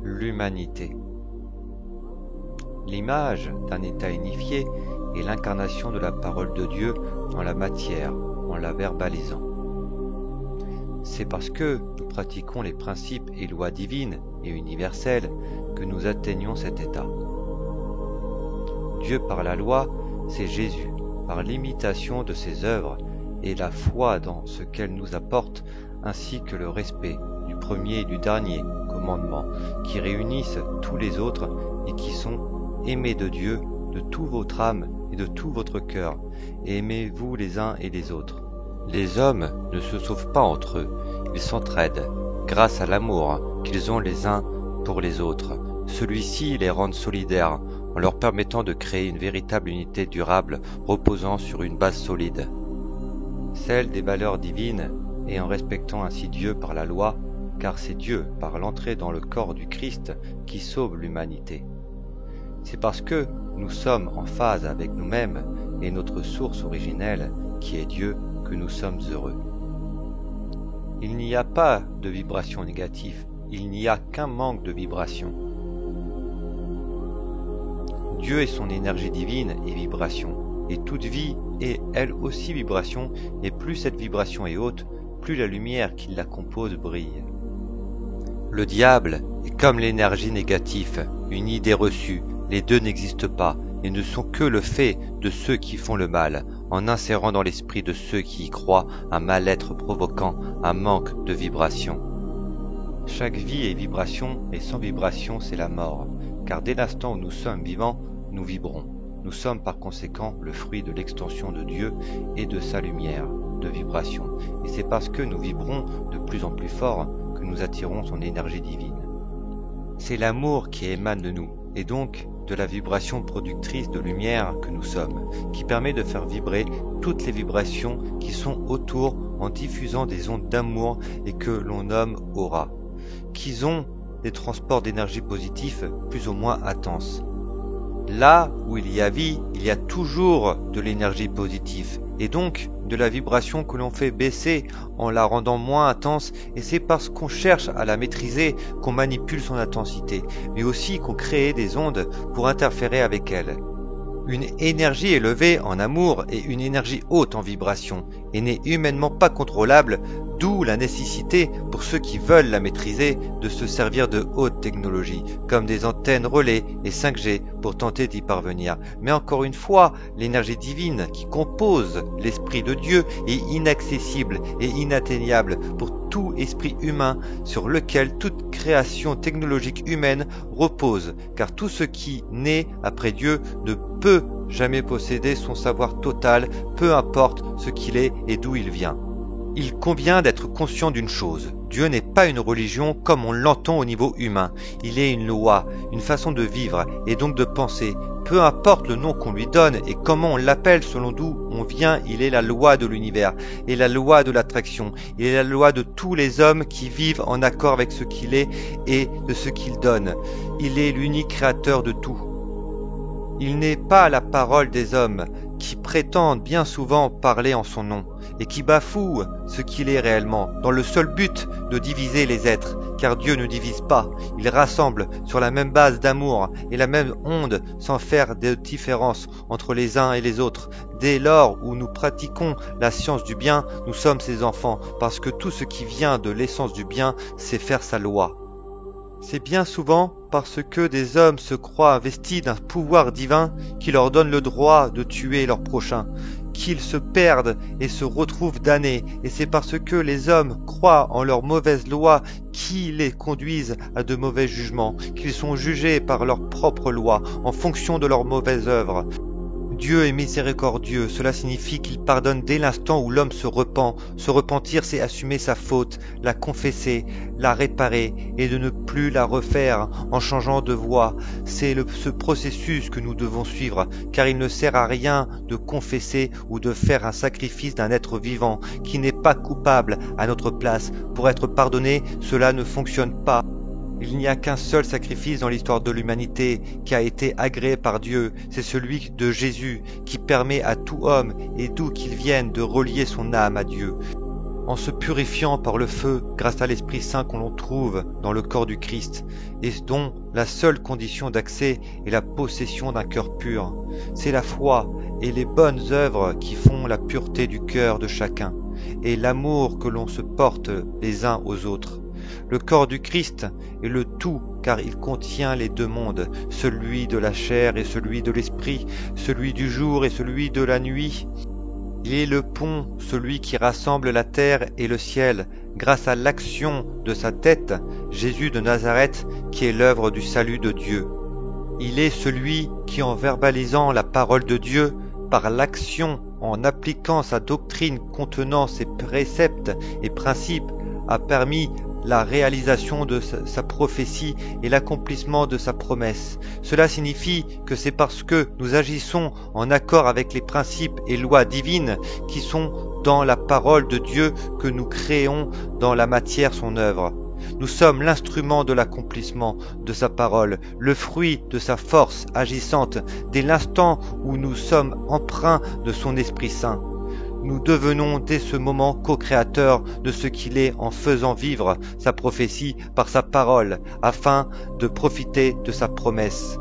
l'humanité. L'image d'un état unifié est l'incarnation de la parole de Dieu dans la matière, en la verbalisant. C'est parce que nous pratiquons les principes et lois divines et universelles que nous atteignons cet état. Dieu par la loi, c'est Jésus, par l'imitation de ses œuvres et la foi dans ce qu'elle nous apporte, ainsi que le respect du premier et du dernier commandement, qui réunissent tous les autres et qui sont aimés de Dieu de toute votre âme et de tout votre cœur, et aimez-vous les uns et les autres. Les hommes ne se sauvent pas entre eux, ils s'entraident, grâce à l'amour qu'ils ont les uns pour les autres. Celui-ci les rend solidaires, en leur permettant de créer une véritable unité durable reposant sur une base solide, celle des valeurs divines, et en respectant ainsi Dieu par la loi, car c'est Dieu, par l'entrée dans le corps du Christ, qui sauve l'humanité. C'est parce que nous sommes en phase avec nous-mêmes et notre source originelle, qui est Dieu, que nous sommes heureux. Il n'y a pas de vibration négative, il n'y a qu'un manque de vibration. Dieu et son énergie divine est vibration, et toute vie est elle aussi vibration, et plus cette vibration est haute, plus la lumière qui la compose brille. Le diable est comme l'énergie négative, une idée reçue, les deux n'existent pas, et ne sont que le fait de ceux qui font le mal, en insérant dans l'esprit de ceux qui y croient un mal-être provoquant un manque de vibration. Chaque vie est vibration, et sans vibration c'est la mort, car dès l'instant où nous sommes vivants, nous vibrons. Nous sommes par conséquent le fruit de l'extension de Dieu et de sa lumière, de vibration, et c'est parce que nous vibrons de plus en plus fort que nous attirons son énergie divine. C'est l'amour qui émane de nous, et donc de la vibration productrice de lumière que nous sommes, qui permet de faire vibrer toutes les vibrations qui sont autour en diffusant des ondes d'amour et que l'on nomme aura, qui ont des transports d'énergie positifs plus ou moins intenses. Là où il y a vie, il y a toujours de l'énergie positive, et donc de la vibration que l'on fait baisser en la rendant moins intense, et c'est parce qu'on cherche à la maîtriser qu'on manipule son intensité, mais aussi qu'on crée des ondes pour interférer avec elle. Une énergie élevée en amour et une énergie haute en vibration, et n'est humainement pas contrôlable, d'où la nécessité, pour ceux qui veulent la maîtriser, de se servir de haute technologie, comme des antennes relais et 5G pour tenter d'y parvenir. Mais encore une fois, l'énergie divine qui compose l'esprit de Dieu est inaccessible et inatteignable pour tout esprit humain sur lequel toute création technologique humaine repose, car tout ce qui naît après Dieu ne peut jamais posséder son savoir total, peu importe ce qu'il est et d'où il vient. Il convient d'être conscient d'une chose, Dieu n'est pas une religion comme on l'entend au niveau humain, il est une loi, une façon de vivre et donc de penser. Peu importe le nom qu'on lui donne et comment on l'appelle selon d'où on vient, il est la loi de l'univers et la loi de l'attraction, il est la loi de tous les hommes qui vivent en accord avec ce qu'il est et de ce qu'il donne. Il est l'unique créateur de tout. Il n'est pas la parole des hommes qui prétendent bien souvent parler en son nom et qui bafouent ce qu'il est réellement dans le seul but de diviser les êtres, car Dieu ne divise pas, il rassemble sur la même base d'amour et la même onde sans faire de différence entre les uns et les autres. Dès lors où nous pratiquons la science du bien, nous sommes ses enfants, parce que tout ce qui vient de l'essence du bien, c'est faire sa loi. C'est bien souvent parce que des hommes se croient investis d'un pouvoir divin qui leur donne le droit de tuer leur prochain, qu'ils se perdent et se retrouvent damnés, et c'est parce que les hommes croient en leurs mauvaises lois qui les conduisent à de mauvais jugements, qu'ils sont jugés par leurs propres lois en fonction de leurs mauvaises œuvres. Dieu est miséricordieux, cela signifie qu'il pardonne dès l'instant où l'homme se repent. Se repentir, c'est assumer sa faute, la confesser, la réparer et de ne plus la refaire en changeant de voie. C'est ce processus que nous devons suivre, car il ne sert à rien de confesser ou de faire un sacrifice d'un être vivant qui n'est pas coupable à notre place. Pour être pardonné, cela ne fonctionne pas. Il n'y a qu'un seul sacrifice dans l'histoire de l'humanité qui a été agréé par Dieu, c'est celui de Jésus qui permet à tout homme et d'où qu'il vienne de relier son âme à Dieu. en se purifiant par le feu grâce à l'Esprit Saint qu'on l'on trouve dans le corps du Christ et dont la seule condition d'accès est la possession d'un cœur pur. C'est la foi et les bonnes œuvres qui font la pureté du cœur de chacun et l'amour que l'on se porte les uns aux autres. Le corps du Christ est le tout car il contient les deux mondes, celui de la chair et celui de l'esprit, celui du jour et celui de la nuit. Il est le pont, celui qui rassemble la terre et le ciel, grâce à l'action de sa tête, Jésus de Nazareth, qui est l'œuvre du salut de Dieu. Il est celui qui, en verbalisant la parole de Dieu, par l'action, en appliquant sa doctrine contenant ses préceptes et principes, a permis la réalisation de sa prophétie et l'accomplissement de sa promesse. Cela signifie que c'est parce que nous agissons en accord avec les principes et lois divines qui sont dans la parole de Dieu que nous créons dans la matière son œuvre. Nous sommes l'instrument de l'accomplissement de sa parole, le fruit de sa force agissante dès l'instant où nous sommes empreints de son Esprit Saint. Nous devenons dès ce moment co-créateurs de ce qu'il est en faisant vivre sa prophétie par sa parole, afin de profiter de sa promesse.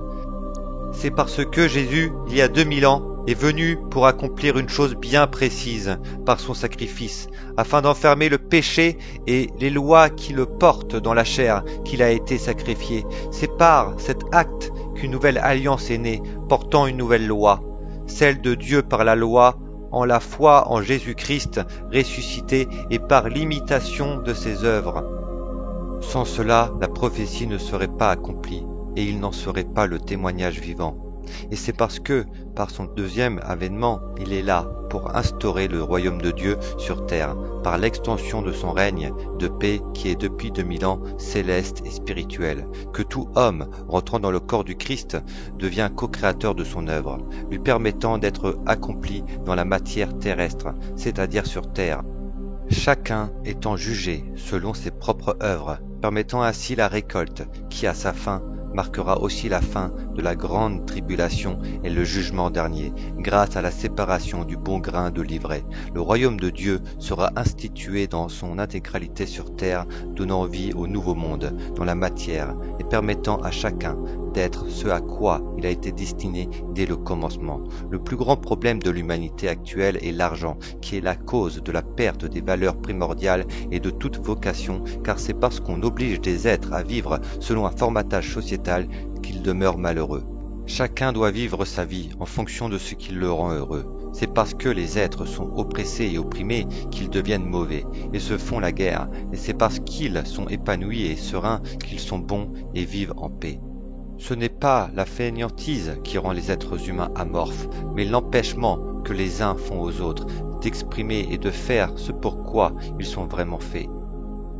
C'est parce que Jésus, il y a 2000 ans, est venu pour accomplir une chose bien précise par son sacrifice, afin d'enfermer le péché et les lois qui le portent dans la chair qu'il a été sacrifié. C'est par cet acte qu'une nouvelle alliance est née, portant une nouvelle loi, celle de Dieu par la loi, en la foi en Jésus-Christ ressuscité et par l'imitation de ses œuvres. Sans cela, la prophétie ne serait pas accomplie et il n'en serait pas le témoignage vivant. Et c'est parce que, par son deuxième avènement, il est là pour instaurer le royaume de Dieu sur terre, par l'extension de son règne de paix qui est depuis 2000 ans céleste et spirituel, que tout homme rentrant dans le corps du Christ devient co-créateur de son œuvre, lui permettant d'être accompli dans la matière terrestre, c'est-à-dire sur terre. Chacun étant jugé selon ses propres œuvres, permettant ainsi la récolte qui, à sa fin, marquera aussi la fin de la grande tribulation et le jugement dernier, grâce à la séparation du bon grain de l'ivraie. Le royaume de Dieu sera institué dans son intégralité sur terre, donnant vie au nouveau monde, dans la matière, et permettant à chacun d'être ce à quoi il a été destiné dès le commencement. Le plus grand problème de l'humanité actuelle est l'argent, qui est la cause de la perte des valeurs primordiales et de toute vocation, car c'est parce qu'on oblige des êtres à vivre selon un formatage sociétal qu'ils demeurent malheureux. Chacun doit vivre sa vie en fonction de ce qui le rend heureux. C'est parce que les êtres sont oppressés et opprimés qu'ils deviennent mauvais et se font la guerre, et c'est parce qu'ils sont épanouis et sereins qu'ils sont bons et vivent en paix. Ce n'est pas la fainéantise qui rend les êtres humains amorphes, mais l'empêchement que les uns font aux autres d'exprimer et de faire ce pourquoi ils sont vraiment faits.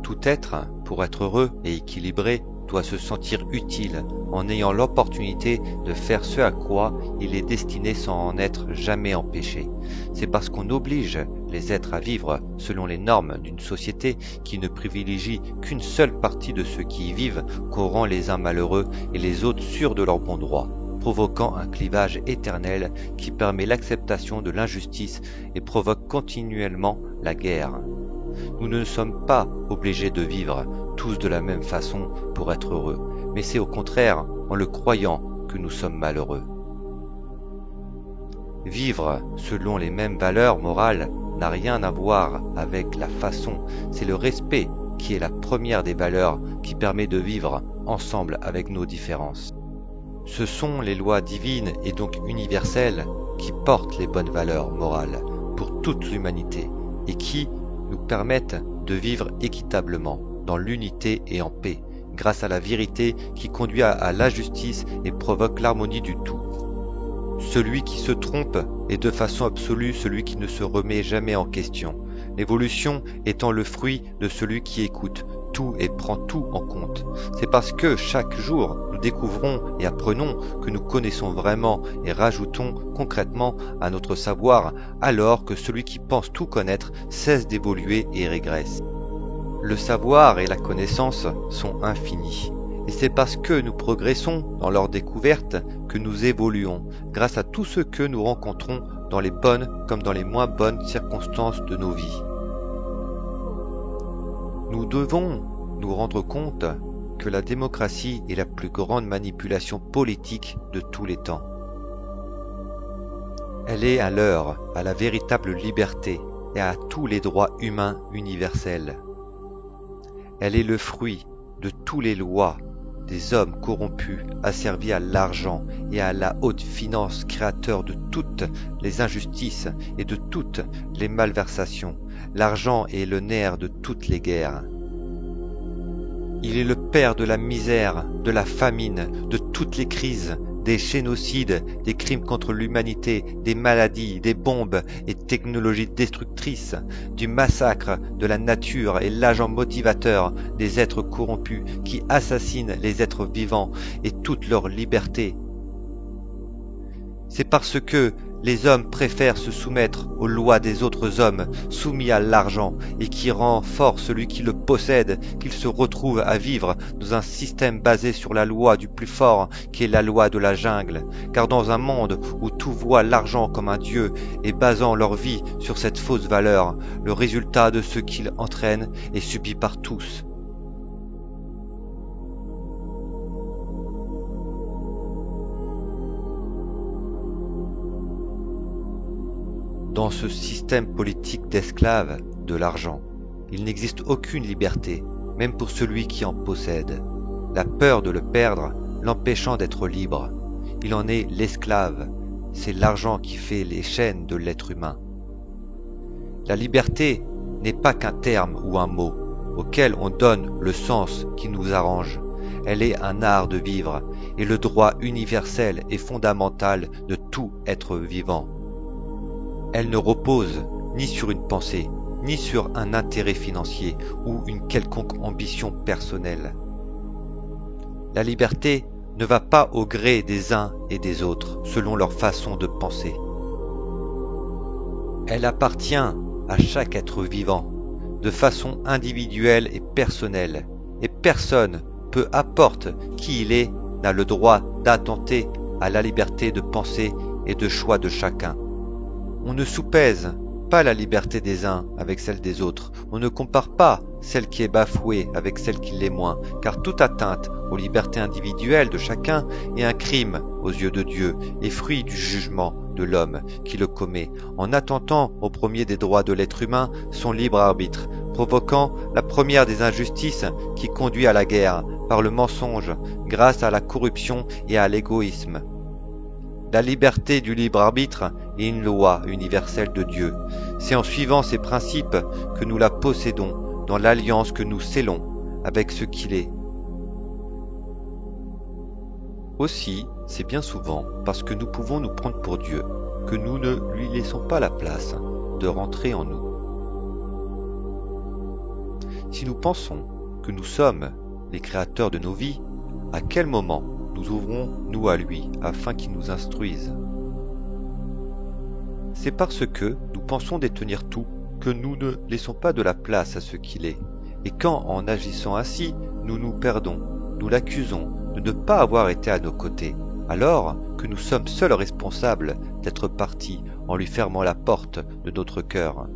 Tout être, pour être heureux et équilibré, doit se sentir utile en ayant l'opportunité de faire ce à quoi il est destiné sans en être jamais empêché. C'est parce qu'on oblige les êtres à vivre selon les normes d'une société qui ne privilégie qu'une seule partie de ceux qui y vivent qu'on rend les uns malheureux et les autres sûrs de leur bon droit, provoquant un clivage éternel qui permet l'acceptation de l'injustice et provoque continuellement la guerre. Nous ne sommes pas obligés de vivre tous de la même façon pour être heureux, mais c'est au contraire en le croyant que nous sommes malheureux. Vivre selon les mêmes valeurs morales n'a rien à voir avec la façon, c'est le respect qui est la première des valeurs qui permet de vivre ensemble avec nos différences. Ce sont les lois divines et donc universelles qui portent les bonnes valeurs morales pour toute l'humanité et qui nous permettent de vivre équitablement, dans l'unité et en paix, grâce à la vérité qui conduit à la justice et provoque l'harmonie du tout. Celui qui se trompe est de façon absolue celui qui ne se remet jamais en question, l'évolution étant le fruit de celui qui écoute tout et prend tout en compte. C'est parce que chaque jour nous découvrons et apprenons que nous connaissons vraiment et rajoutons concrètement à notre savoir, alors que celui qui pense tout connaître cesse d'évoluer et régresse. Le savoir et la connaissance sont infinis. Et c'est parce que nous progressons dans leur découverte que nous évoluons, grâce à tout ce que nous rencontrons dans les bonnes comme dans les moins bonnes circonstances de nos vies. Nous devons nous rendre compte que la démocratie est la plus grande manipulation politique de tous les temps. Elle est un leurre à la véritable liberté et à tous les droits humains universels. Elle est le fruit de toutes les lois des hommes corrompus asservis à l'argent et à la haute finance, créateurs de toutes les injustices et de toutes les malversations. L'argent est le nerf de toutes les guerres. Il est le père de la misère, de la famine, de toutes les crises, des génocides, des crimes contre l'humanité, des maladies, des bombes et technologies destructrices, du massacre de la nature et l'agent motivateur des êtres corrompus qui assassinent les êtres vivants et toute leur liberté. C'est parce que les hommes préfèrent se soumettre aux lois des autres hommes soumis à l'argent et qui rend fort celui qui le possède qu'ils se retrouvent à vivre dans un système basé sur la loi du plus fort qui est la loi de la jungle. Car dans un monde où tout voit l'argent comme un dieu et basant leur vie sur cette fausse valeur, le résultat de ce qu'il entraîne est subi par tous. Dans ce système politique d'esclaves de l'argent, il n'existe aucune liberté, même pour celui qui en possède. La peur de le perdre l'empêchant d'être libre. Il en est l'esclave. C'est l'argent qui fait les chaînes de l'être humain. La liberté n'est pas qu'un terme ou un mot auquel on donne le sens qui nous arrange. Elle est un art de vivre et le droit universel et fondamental de tout être vivant. Elle ne repose ni sur une pensée, ni sur un intérêt financier ou une quelconque ambition personnelle. La liberté ne va pas au gré des uns et des autres, selon leur façon de penser. Elle appartient à chaque être vivant, de façon individuelle et personnelle, et personne, peu importe qui il est, n'a le droit d'attenter à la liberté de pensée et de choix de chacun. On ne soupèse pas la liberté des uns avec celle des autres. On ne compare pas celle qui est bafouée avec celle qui l'est moins, car toute atteinte aux libertés individuelles de chacun est un crime aux yeux de Dieu et fruit du jugement de l'homme qui le commet, en attentant au premier des droits de l'être humain, son libre arbitre, provoquant la première des injustices qui conduit à la guerre, par le mensonge, grâce à la corruption et à l'égoïsme. La liberté du libre arbitre est une loi universelle de Dieu. C'est en suivant ces principes que nous la possédons dans l'alliance que nous scellons avec ce qu'il est. Aussi, c'est bien souvent parce que nous pouvons nous prendre pour Dieu que nous ne lui laissons pas la place de rentrer en nous. Si nous pensons que nous sommes les créateurs de nos vies, à quel moment nous ouvrons-nous à lui afin qu'il nous instruise? C'est parce que nous pensons détenir tout que nous ne laissons pas de la place à ce qu'il est. Et quand, en agissant ainsi, nous nous perdons, nous l'accusons de ne pas avoir été à nos côtés, alors que nous sommes seuls responsables d'être partis en lui fermant la porte de notre cœur.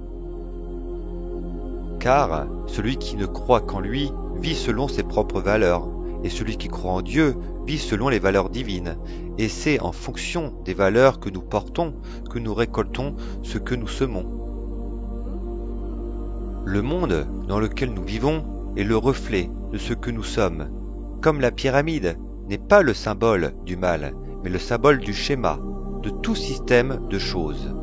Car celui qui ne croit qu'en lui vit selon ses propres valeurs, et celui qui croit en Dieu vit selon les valeurs divines, et c'est en fonction des valeurs que nous portons que nous récoltons ce que nous semons. Le monde dans lequel nous vivons est le reflet de ce que nous sommes. Comme la pyramide n'est pas le symbole du mal, mais le symbole du schéma, de tout système de choses.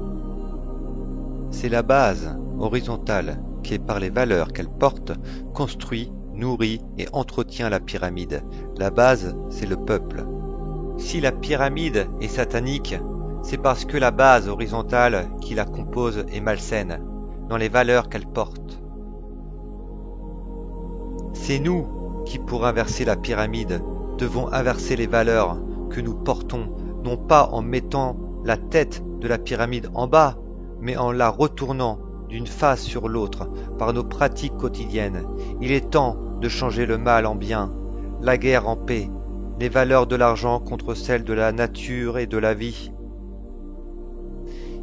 C'est la base horizontale qui est par les valeurs qu'elle porte, construit, nourrit et entretient la pyramide. La base, c'est le peuple. Si la pyramide est satanique, c'est parce que la base horizontale qui la compose est malsaine, dans les valeurs qu'elle porte. C'est nous qui, pour inverser la pyramide, devons inverser les valeurs que nous portons, non pas en mettant la tête de la pyramide en bas, mais en la retournant d'une face sur l'autre par nos pratiques quotidiennes. Il est temps de changer le mal en bien, la guerre en paix, les valeurs de l'argent contre celles de la nature et de la vie.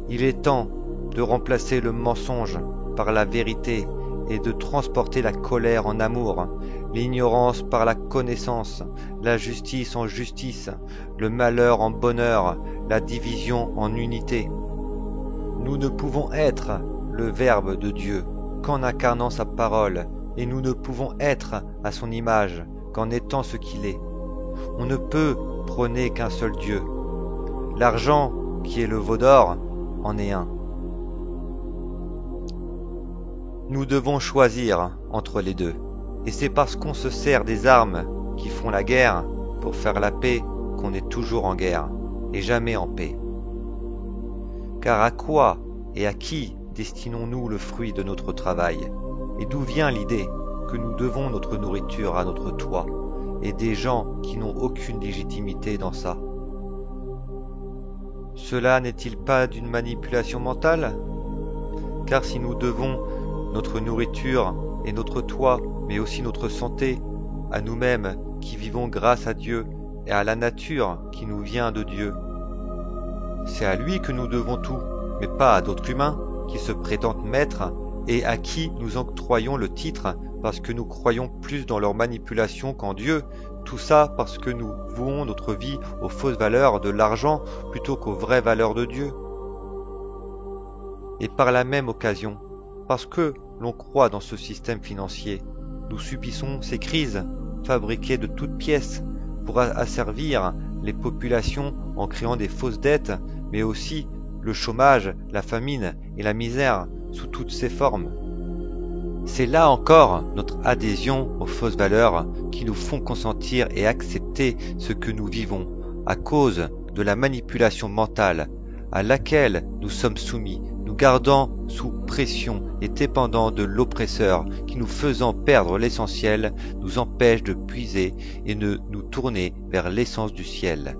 Il est temps de remplacer le mensonge par la vérité et de transporter la colère en amour, l'ignorance par la connaissance, la justice en justice, le malheur en bonheur, la division en unité. Nous ne pouvons être le Verbe de Dieu qu'en incarnant sa parole, et nous ne pouvons être à son image qu'en étant ce qu'il est. On ne peut prôner qu'un seul Dieu. L'argent, qui est le veau d'or, en est un. Nous devons choisir entre les deux, et c'est parce qu'on se sert des armes qui font la guerre pour faire la paix qu'on est toujours en guerre, et jamais en paix. Car à quoi et à qui destinons-nous le fruit de notre travail? Et d'où vient l'idée que nous devons notre nourriture à notre toit, et des gens qui n'ont aucune légitimité dans ça? Cela n'est-il pas d'une manipulation mentale? Car si nous devons notre nourriture et notre toit, mais aussi notre santé, à nous-mêmes qui vivons grâce à Dieu et à la nature qui nous vient de Dieu, c'est à lui que nous devons tout, mais pas à d'autres humains qui se prétendent maîtres et à qui nous octroyons le titre parce que nous croyons plus dans leur manipulation qu'en Dieu, tout ça parce que nous vouons notre vie aux fausses valeurs de l'argent plutôt qu'aux vraies valeurs de Dieu. Et par la même occasion, parce que l'on croit dans ce système financier, nous subissons ces crises fabriquées de toutes pièces pour asservir les populations en créant des fausses dettes, mais aussi le chômage, la famine et la misère sous toutes ses formes. C'est là encore notre adhésion aux fausses valeurs qui nous font consentir et accepter ce que nous vivons à cause de la manipulation mentale à laquelle nous sommes soumis, nous gardant sous pression et dépendant de l'oppresseur qui, nous faisant perdre l'essentiel, nous empêche de puiser et de nous tourner vers l'essence du ciel.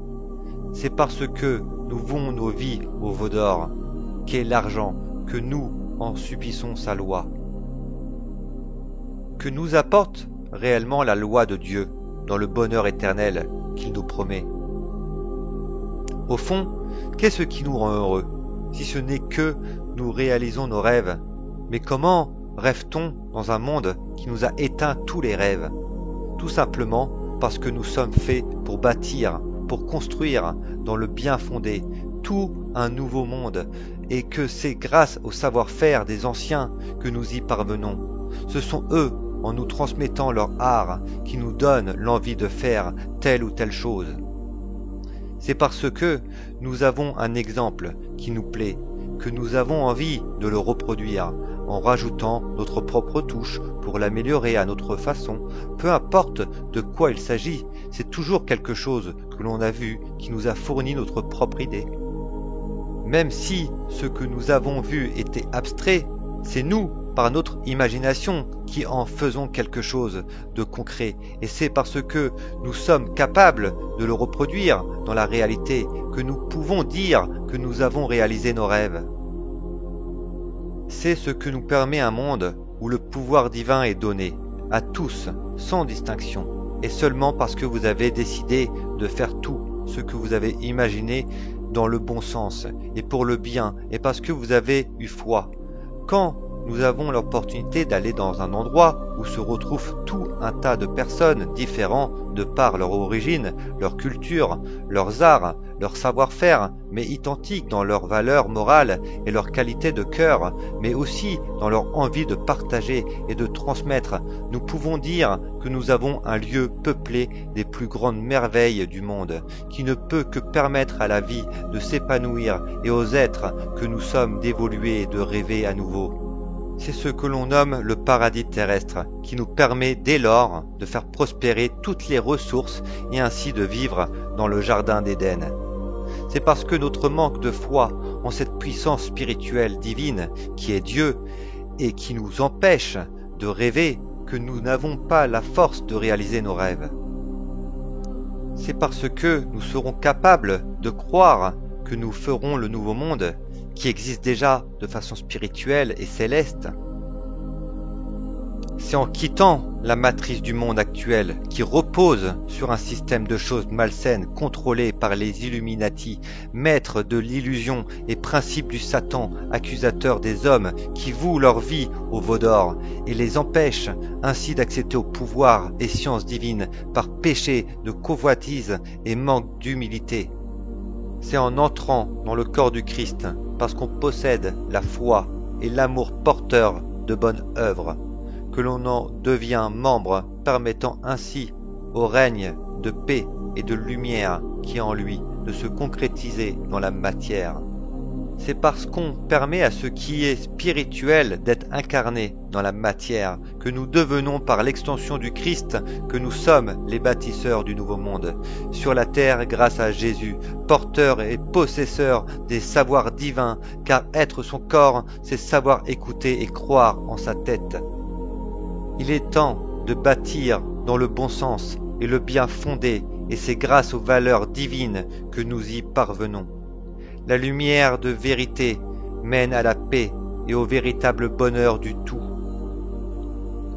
C'est parce que nous vouons nos vies au veau d'or, qu'est l'argent, que nous en subissons sa loi. Que nous apporte réellement la loi de Dieu dans le bonheur éternel qu'il nous promet? Au fond, qu'est-ce qui nous rend heureux, si ce n'est que nous réalisons nos rêves? Mais comment rêve-t-on dans un monde qui nous a éteint tous les rêves? Tout simplement parce que nous sommes faits pour bâtir, pour construire dans le bien fondé tout un nouveau monde, et que c'est grâce au savoir-faire des anciens que nous y parvenons. Ce sont eux, en nous transmettant leur art, qui nous donnent l'envie de faire telle ou telle chose. C'est parce que nous avons un exemple qui nous plaît, que nous avons envie de le reproduire, en rajoutant notre propre touche pour l'améliorer à notre façon. Peu importe de quoi il s'agit, c'est toujours quelque chose que l'on a vu qui nous a fourni notre propre idée. Même si ce que nous avons vu était abstrait, c'est nous, par notre imagination, qui en faisons quelque chose de concret. Et c'est parce que nous sommes capables de le reproduire dans la réalité que nous pouvons dire que nous avons réalisé nos rêves. C'est ce que nous permet un monde où le pouvoir divin est donné à tous, sans distinction, et seulement parce que vous avez décidé de faire tout ce que vous avez imaginé dans le bon sens et pour le bien, et parce que vous avez eu foi. Quand nous avons l'opportunité d'aller dans un endroit où se retrouvent tout un tas de personnes différentes de par leur origine, leur culture, leurs arts, leur savoir-faire, mais identiques dans leurs valeurs morales et leur qualité de cœur, mais aussi dans leur envie de partager et de transmettre, nous pouvons dire que nous avons un lieu peuplé des plus grandes merveilles du monde, qui ne peut que permettre à la vie de s'épanouir et aux êtres que nous sommes d'évoluer et de rêver à nouveau. C'est ce que l'on nomme le paradis terrestre, qui nous permet dès lors de faire prospérer toutes les ressources et ainsi de vivre dans le jardin d'Éden. C'est parce que notre manque de foi en cette puissance spirituelle divine qui est Dieu et qui nous empêche de rêver que nous n'avons pas la force de réaliser nos rêves. C'est parce que nous serons capables de croire que nous ferons le nouveau monde qui existe déjà de façon spirituelle et céleste. C'est en quittant la matrice du monde actuel, qui repose sur un système de choses malsaines contrôlé par les Illuminati, maîtres de l'illusion et principes du Satan, accusateurs des hommes qui vouent leur vie au veau d'or et les empêchent ainsi d'accéder au pouvoir et sciences divines par péché de convoitise et manque d'humilité. C'est en entrant dans le corps du Christ, parce qu'on possède la foi et l'amour porteur de bonnes œuvres, que l'on en devient membre, permettant ainsi au règne de paix et de lumière qui est en lui de se concrétiser dans la matière. C'est parce qu'on permet à ce qui est spirituel d'être incarné dans la matière que nous devenons par l'extension du Christ que nous sommes les bâtisseurs du nouveau monde sur la terre grâce à Jésus, porteur et possesseur des savoirs divins, car être son corps, c'est savoir écouter et croire en sa tête. Il est temps de bâtir dans le bon sens et le bien fondé, et c'est grâce aux valeurs divines que nous y parvenons. La lumière de vérité mène à la paix et au véritable bonheur du tout.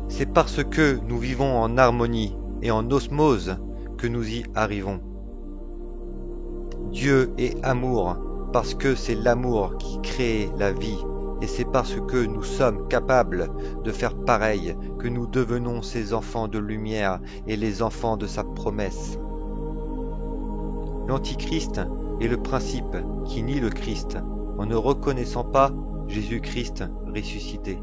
C'est parce que nous vivons en harmonie et en osmose que nous y arrivons. Dieu est amour, parce que c'est l'amour qui crée la vie, et c'est parce que nous sommes capables de faire pareil que nous devenons ses enfants de lumière et les enfants de sa promesse. L'Antichrist est le principe qui nie le Christ en ne reconnaissant pas Jésus-Christ ressuscité.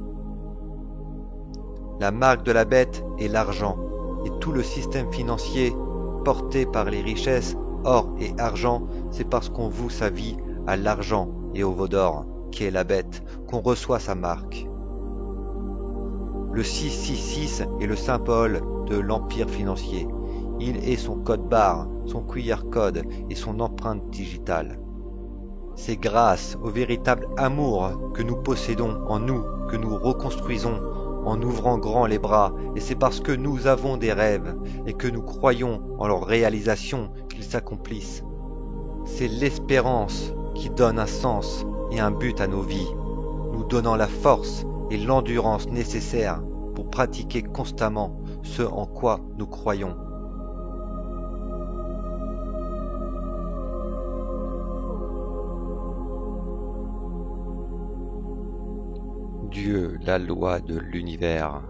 La marque de la bête est l'argent, et tout le système financier porté par les richesses, or et argent, c'est parce qu'on voue sa vie à l'argent et au veau d'or, qui est la bête, qu'on reçoit sa marque. Le 666 est le symbole de l'empire financier. Il est son code barre, son QR code et son empreinte digitale. C'est grâce au véritable amour que nous possédons en nous que nous reconstruisons en ouvrant grand les bras, et c'est parce que nous avons des rêves et que nous croyons en leur réalisation qu'ils s'accomplissent. C'est l'espérance qui donne un sens et un but à nos vies, nous donnant la force et l'endurance nécessaires pour pratiquer constamment ce en quoi nous croyons. Dieu, la loi de l'univers.